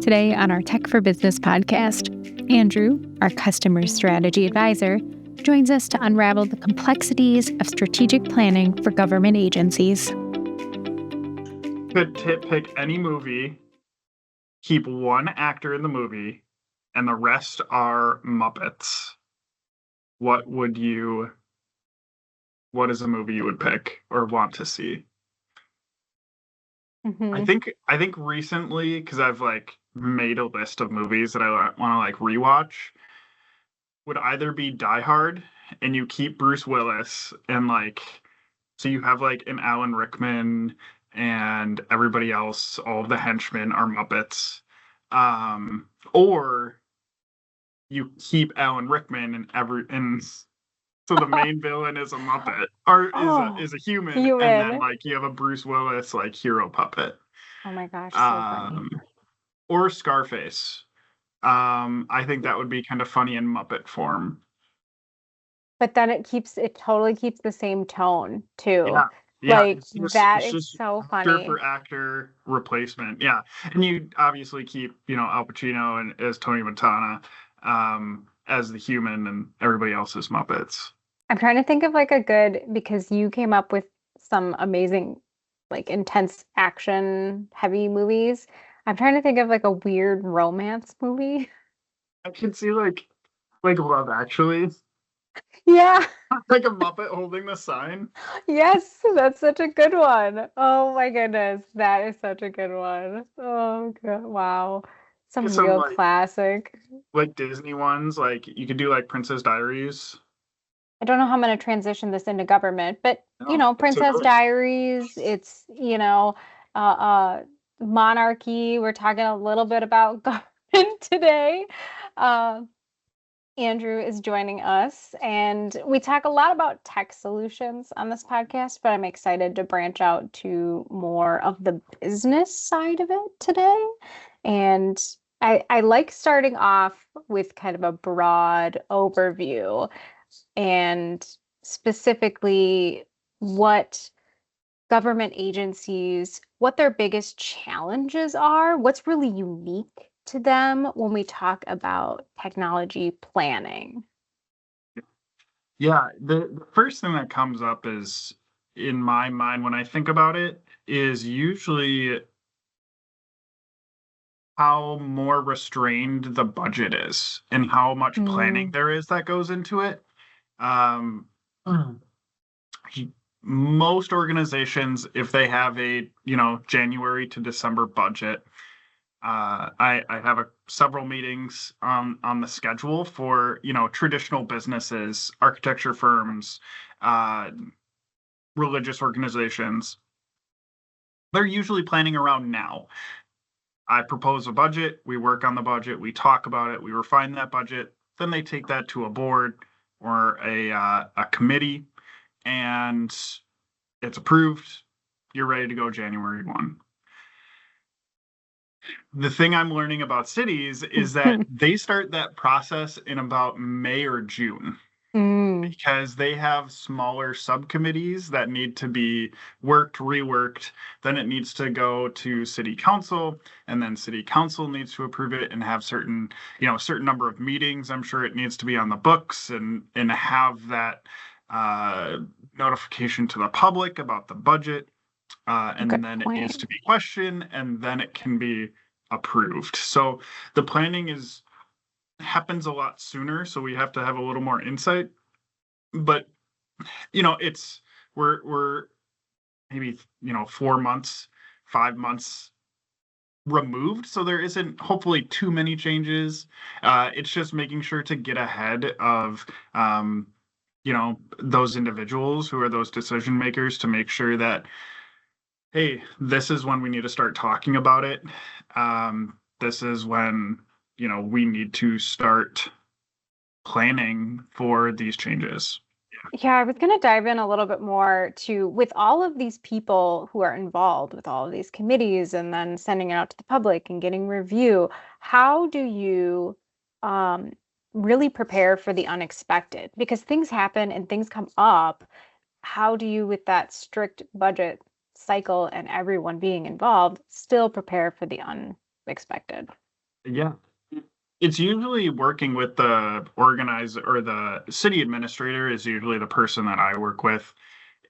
Today on our Tech for Business podcast, Andrew, our customer strategy advisor, joins us to unravel the complexities of strategic planning for government agencies. Could pick any movie, keep one actor in the movie, and the rest are Muppets. What is a movie you would pick or want to see? I think recently, because I've made a list of movies that I want to rewatch, would either be Die Hard, and you keep Bruce Willis, and so you have an Alan Rickman and everybody else, all of the henchmen are Muppets, or you keep Alan Rickman and so the main villain is a Muppet or is a human, and then you have a Bruce Willis hero puppet. Oh my gosh, so funny. Or Scarface. I think that would be kind of funny in Muppet form. But then it totally keeps the same tone too. Yeah. It's just so funny. Actor for actor replacement. Yeah. And you obviously keep, Al Pacino and as Tony Montana, as the human, and everybody else is Muppets. I'm trying to think of because you came up with some amazing, intense action heavy movies. I'm trying to think of a weird romance movie. I could see Love Actually. Yeah. A Muppet holding the sign. Yes, that's such a good one. Oh my goodness, that is such a good one. Oh God, wow. Some real classic. Disney ones, you could do Princess Diaries. I don't know how I'm going to transition this into government, but Princess Diaries, it's monarchy. We're talking a little bit about government today. Andrew is joining us, and we talk a lot about tech solutions on this podcast, but I'm excited to branch out to more of the business side of it today. And I like starting off with kind of a broad overview and specifically what government agencies, what their biggest challenges are, what's really unique to them when we talk about technology planning. Yeah, the first thing that comes up is, in my mind, when I think about it, is usually how more restrained the budget is and how much planning there is that goes into it. Most organizations, if they have a January to December budget, I have several meetings on the schedule for traditional businesses, architecture firms, religious organizations. They're usually planning around now. I propose a budget, we work on the budget, we talk about it, we refine that budget, then they take that to a board or a committee, and it's approved. You're ready to go January 1. The thing I'm learning about cities is that they start that process in about May or June. Because they have smaller subcommittees that need to be reworked, then it needs to go to city council, and then city council needs to approve it and have certain number of meetings. I'm sure it needs to be on the books and have that notification to the public about the budget, and then it needs to be questioned, and then it can be approved. So the planning happens a lot sooner, so we have to have a little more insight. But we're maybe 4 months, 5 months removed, so there isn't hopefully too many changes. It's just making sure to get ahead of those individuals who are those decision makers, to make sure that, hey, this is when we need to start talking about it. This is when we need to start planning for these changes. Yeah, I was going to dive in a little bit more with all of these people who are involved with all of these committees and then sending it out to the public and getting review. How do you really prepare for the unexpected? Because things happen and things come up. How do you, with that strict budget cycle and everyone being involved, still prepare for the unexpected? Yeah. It's usually working with the organizer, or the city administrator is usually the person that I work with,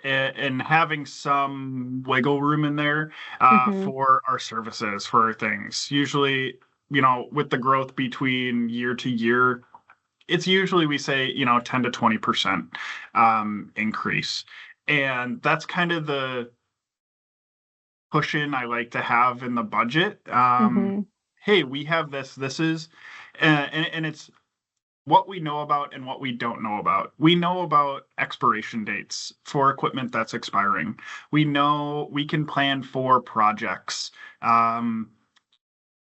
and having some wiggle room in there Hmm. for our services, for our things. Usually, with the growth between year to year, it's usually, we say, 10 to 20% increase. And that's kind of the cushion I like to have in the budget. Hmm. Hey, we have this. This is, and it's what we know about and what we don't know about. We know about expiration dates for equipment that's expiring. We know we can plan for projects, um,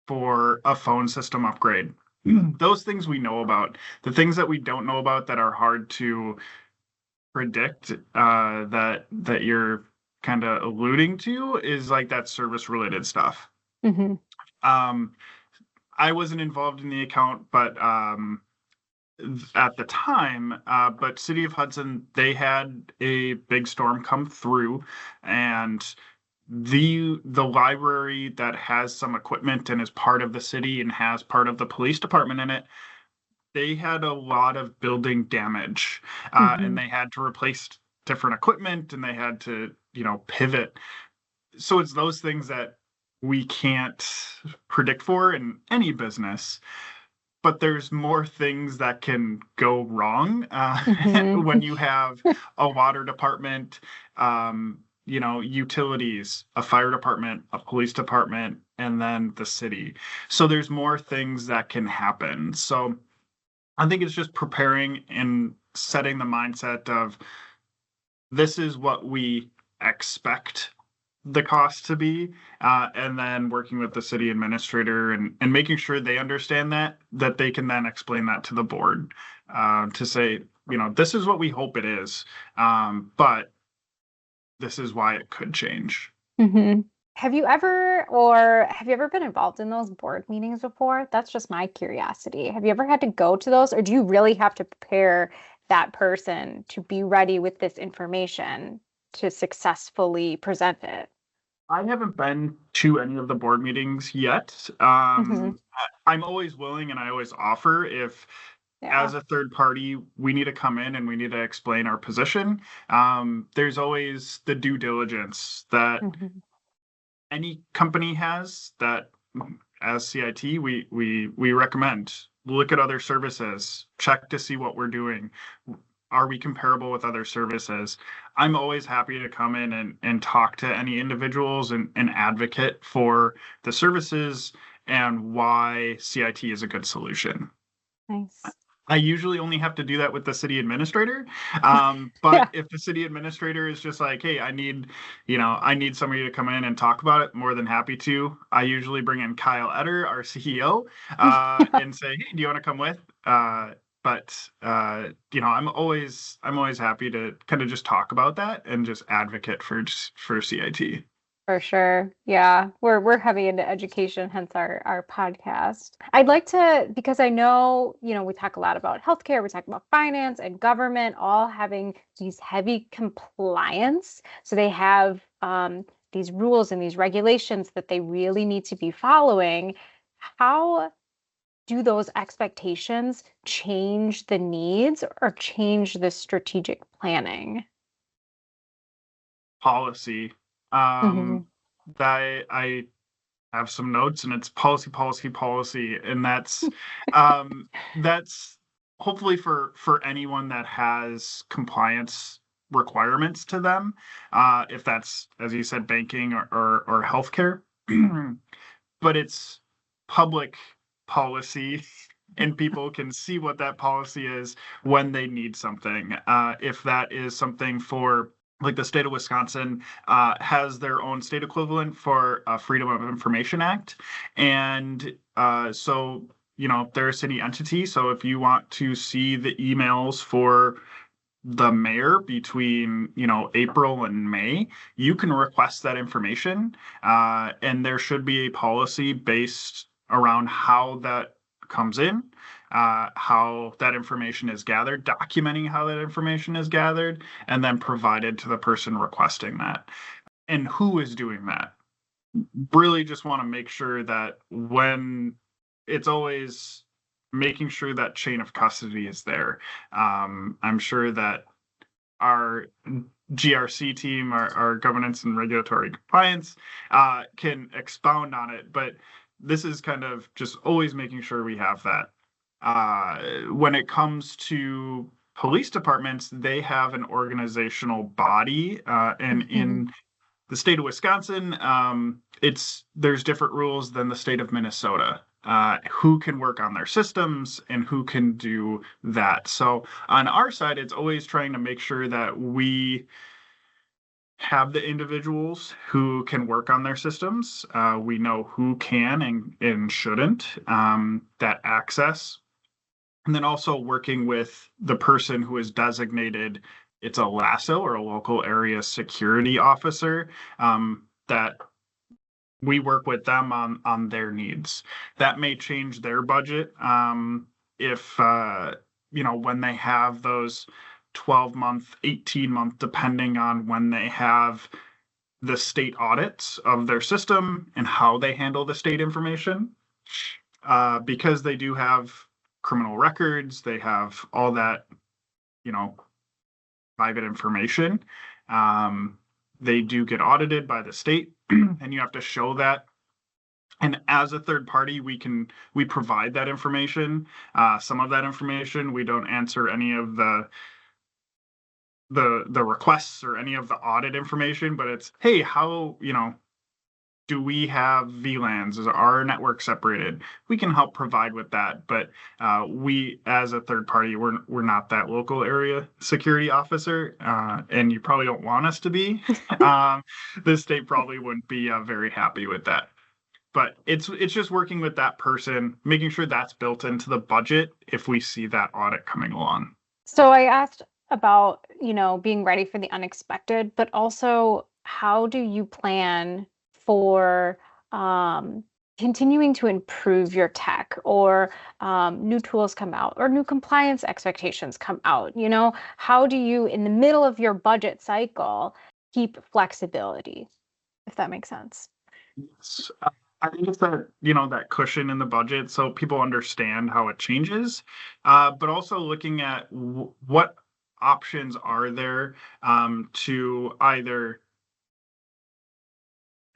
for a phone system upgrade. Those things we know about. The things that we don't know about, that are hard to predict, that you're kind of alluding to, is like that service related stuff. Hmm. Um, I wasn't involved in the account, but at the time, but City of Hudson, they had a big storm come through, and the library that has some equipment and is part of the city and has part of the police department in it, they had a lot of building damage, and Hmm. they had to replace different equipment, and they had to, pivot. So it's those things that we can't predict for in any business, but there's more things that can go wrong Hmm. when you have a water department, utilities, a fire department, a police department, and then the city. So there's more things that can happen. So I think it's just preparing and setting the mindset of, this is what we expect the cost to be, and then working with the city administrator, and making sure they understand that they can then explain that to the board, to say, this is what we hope it is, but this is why it could change. Hmm. Have you ever been involved in those board meetings before? That's just my curiosity. Have you ever had to go to those, or do you really have to prepare that person to be ready with this information to successfully present it? I haven't been to any of the board meetings yet. Hmm. I'm always willing, and I always offer, if Yeah. as a third party we need to come in and we need to explain our position. There's always the due diligence that Hmm. any company has, that, as CIT, we recommend. Look at other services, check to see what we're doing. Are we comparable with other services? I'm always happy to come in and talk to any individuals, and advocate for the services and why CIT is a good solution. Nice. I usually only have to do that with the city administrator. But Yeah. if the city administrator is just like, hey, I need somebody to come in and talk about it, more than happy to. I usually bring in Kyle Etter, our CEO, and say, hey, do you want to come with? But I'm always happy to kind of just talk about that and just advocate for CIT. For sure. Yeah. We're heavy into education, hence our podcast. I'd like to, because I know, we talk a lot about healthcare, we talk about finance and government all having these heavy compliance. So they have these rules and these regulations that they really need to be following. How do those expectations change the needs or change the strategic planning? Policy. Hmm. Um, that I have some notes, and it's policy, policy, policy, and that's hopefully for anyone that has compliance requirements to them, if that's, as you said, banking or healthcare. But it's public policy, and people can see what that policy is when they need something. If that is something for, like, the state of Wisconsin, has their own state equivalent for Freedom of Information Act, and so they're a city entity. So if you want to see the emails for the mayor between April and May, you can request that information, and there should be a policy based around how that comes in, how that information is gathered, documenting how that information is gathered, and then provided to the person requesting that, and who is doing that. Really just want to make sure that when it's always making sure that chain of custody is there. I'm sure that our GRC team, our governance and regulatory compliance, can expound on it. But this is kind of just always making sure we have that. When it comes to police departments, they have an organizational body, and in the state of Wisconsin, there's different rules than the state of Minnesota. Who can work on their systems and who can do that. So on our side, it's always trying to make sure that we have the individuals who can work on their systems. We know who can and shouldn't, that access. And then also working with the person who is designated, it's a LASO or a local area security officer, that we work with them on their needs. That may change their budget, if when they have those 12-month, 18-month, depending on when they have the state audits of their system and how they handle the state information, because they do have criminal records, they have all that, private information. They do get audited by the state, and you have to show that. And as a third party, we provide that information. Some of that information, we don't answer any of the requests or any of the audit information, but it's, hey, how, do we have VLANs? Is our network separated? We can help provide with that, but we, as a third party, we're not that local area security officer, and you probably don't want us to be. The state probably wouldn't be very happy with that. But it's just working with that person, making sure that's built into the budget if we see that audit coming along. So I asked about, being ready for the unexpected, but also how do you plan for continuing to improve your tech, or new tools come out, or new compliance expectations come out? How do you, in the middle of your budget cycle, keep flexibility, if that makes sense? Yes. I think it's that, that cushion in the budget so people understand how it changes, but also looking at what options are there, to either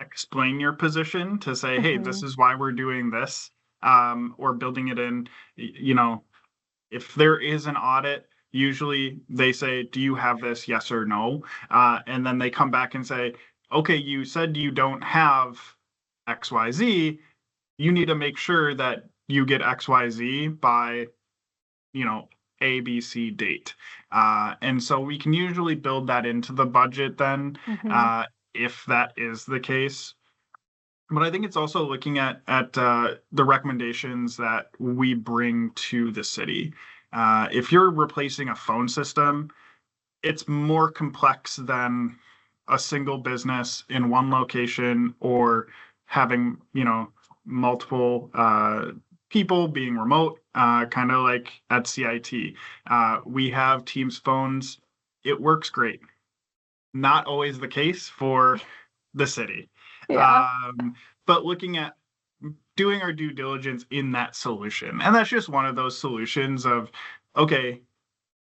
explain your position, to say, hey, this is why we're doing this, or building it in. If there is an audit, usually they say, do you have this, yes or no? And then they come back and say, okay, you said you don't have XYZ, you need to make sure that you get XYZ by, ABC date. And so we can usually build that into the budget then, if that is the case. But I think it's also looking at the recommendations that we bring to the city. If you're replacing a phone system, it's more complex than a single business in one location, or having, multiple people being remote, kind of like at CIT. We have Teams phones. It works great. Not always the case for the city. Yeah. But looking at doing our due diligence in that solution. And that's just one of those solutions of, okay,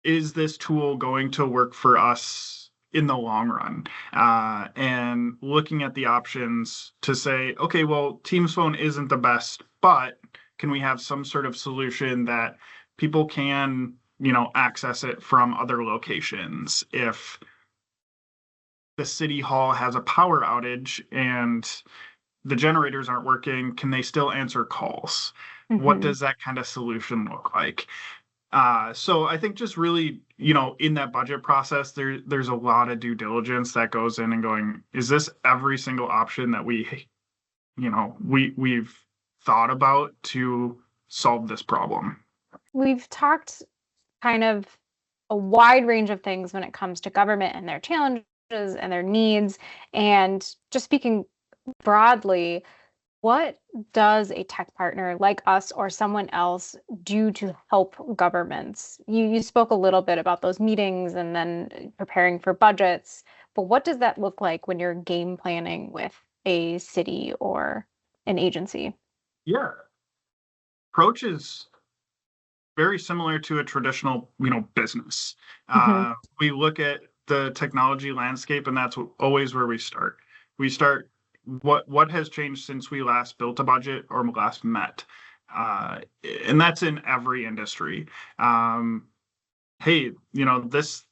is this tool going to work for us in the long run? And looking at the options to say, okay, well, Teams Phone isn't the best, but can we have some sort of solution that people can, access it from other locations? If the city hall has a power outage and the generators aren't working, can they still answer calls? What does that kind of solution look like? So I think just really, in that budget process, there's a lot of due diligence that goes in and going, is this every single option that we've thought about to solve this problem? We've talked kind of a wide range of things when it comes to government and their challenges and their needs. And just speaking broadly, what does a tech partner like us or someone else do to help governments? You spoke a little bit about those meetings and then preparing for budgets, but what does that look like when you're game planning with a city or an agency? Yeah. approach is very similar to a traditional, business. We look at the technology landscape, and that's always where we start. We start what has changed since we last built a budget or last met, and that's in every industry. Hey, this.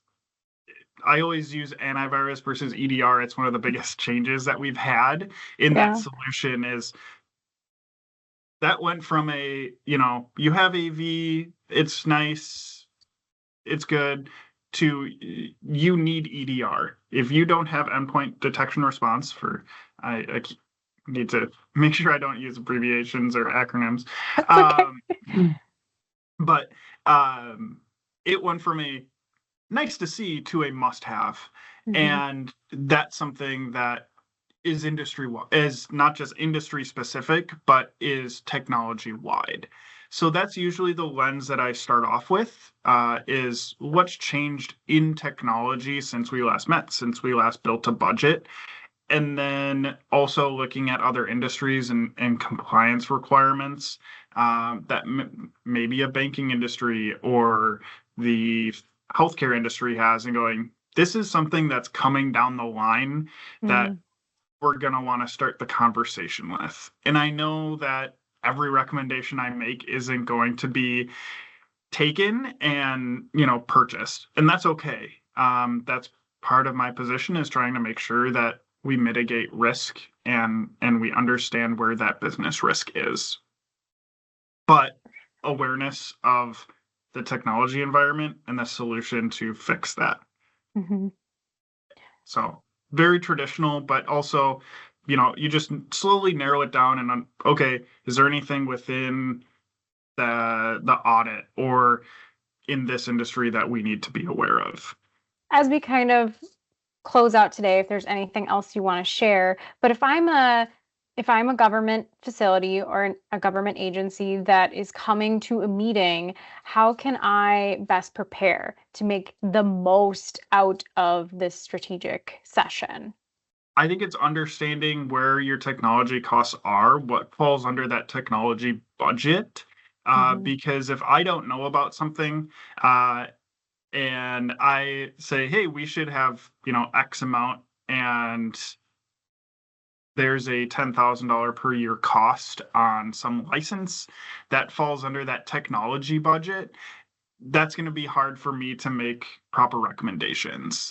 I always use antivirus versus EDR. It's one of the biggest changes that we've had in that solution is that went from you have AV, it's nice, it's good, to you need EDR. If you don't have endpoint detection response I need to make sure I don't use abbreviations or acronyms. But it went from a nice to see to a must have. And that's something that is not just industry specific, but is technology wide. So that's usually the lens that I start off with, is what's changed in technology since we last met, since we last built a budget. And then also looking at other industries and compliance requirements that maybe a banking industry or the healthcare industry has, and going, this is something that's coming down the line that we're going to want to start the conversation with. And I know that every recommendation I make isn't going to be taken and, purchased. And that's okay. That's part of my position, is trying to make sure that we mitigate risk and we understand where that business risk is. But awareness of the technology environment and the solution to fix that. So very traditional, but also, you just slowly narrow it down and, okay, is there anything within the audit or in this industry that we need to be aware of? As we kind of close out today, if there's anything else you want to share, but if I'm a government facility or a government agency that is coming to a meeting, how can I best prepare to make the most out of this strategic session? I think it's understanding where your technology costs are, what falls under that technology budget. Because if I don't know about something, and I say, hey, we should have, X amount, and there's a $10,000 per year cost on some license that falls under that technology budget, that's going to be hard for me to make proper recommendations.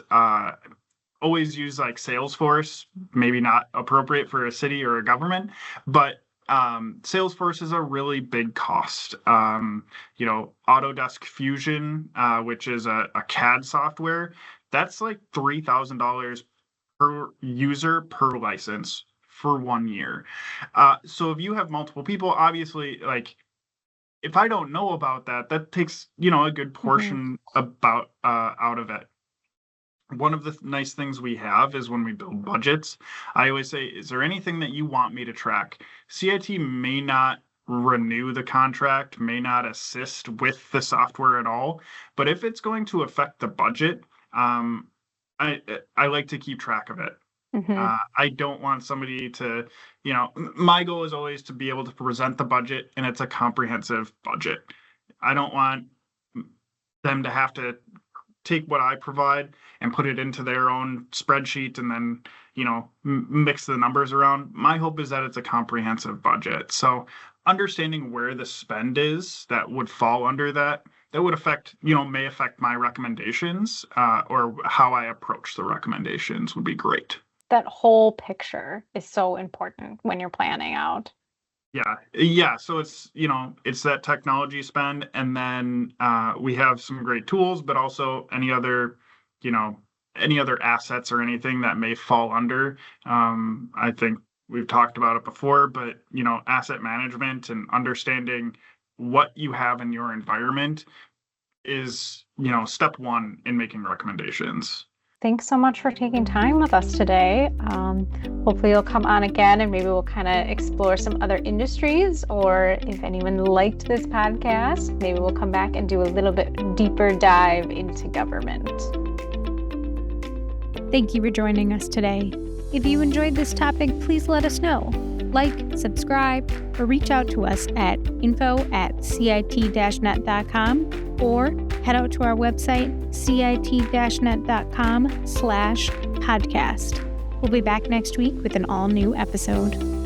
Always use like Salesforce, maybe not appropriate for a city or a government, but Salesforce is a really big cost. Autodesk Fusion, which is a CAD software, that's like $3,000 per user per license for 1 year. So if you have multiple people, obviously, like, if I don't know about that, that takes, a good portion out of it. One of the nice things we have is when we build budgets, I always say, is there anything that you want me to track? CIT may not renew the contract, may not assist with the software at all, but if it's going to affect the budget, I like to keep track of it. I don't want somebody to, my goal is always to be able to present the budget, and it's a comprehensive budget. I don't want them to have to take what I provide and put it into their own spreadsheet and then, mix the numbers around. My hope is that it's a comprehensive budget. So understanding where the spend is that would fall under that would affect, may affect my recommendations, or how I approach the recommendations would be great. That whole picture is so important when you're planning out. Yeah. So it's, it's that technology spend, and then we have some great tools, but also any other assets or anything that may fall under. I think we've talked about it before, but, asset management and understanding what you have in your environment is, step one in making recommendations. Thanks so much for taking time with us today. Hopefully you'll come on again, and maybe we'll kind of explore some other industries, or if anyone liked this podcast, maybe we'll come back and do a little bit deeper dive into government. Thank you for joining us today. If you enjoyed this topic, please let us know. Like, subscribe, or reach out to us at info@cit-net.com or head out to our website, cit-net.com/podcast. We'll be back next week with an all-new episode.